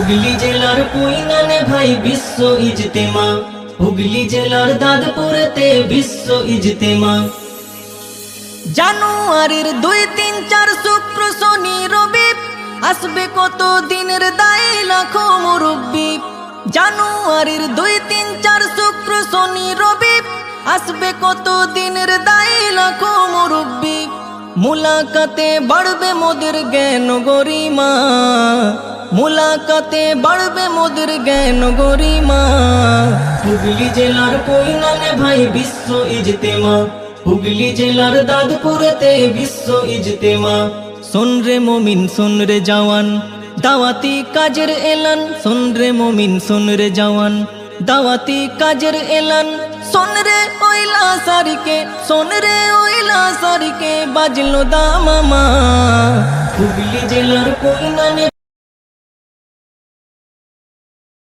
হুগলি জেলার কুইনানে ভাই বিশ্ব ইজতেমা, হুগলি জেলার দাদপুরেতে বিশ্ব ইজতেমা। জানুয়ারির 2, 3, 4 শুক্র শনি রবি আসবে কত দিনের দায়ী লাখো মুরব্বি। জানুয়ারির 2, 3, 4 শুক্র শনি রবি আসবে কত দিনের দায়ী লাখো মুরব্বি। মুলাকাতে বাড়বে মোদের জ্ঞান গরিমা, মুলাকাতে বাড়বে মোদের জ্ঞান গরিমা। হুগলি জেলার কুইনানে ভাই বিশ্ব ইজতেমা, হুগলি জেলার দাদপুরেতে বিশ্ব ইজতেমা। শোন রে মমিন শোন রে জওয়ান, দাওয়াতি কাজের এলান। শোন রে মমিন শোন রে জওয়ান, দাওয়াতি কাজের এলান। শোন রে ওইলা সারিকে, শোন রে ওইলা সারিকে বাজলো দামামা। হুগলি জেলার কুইনানে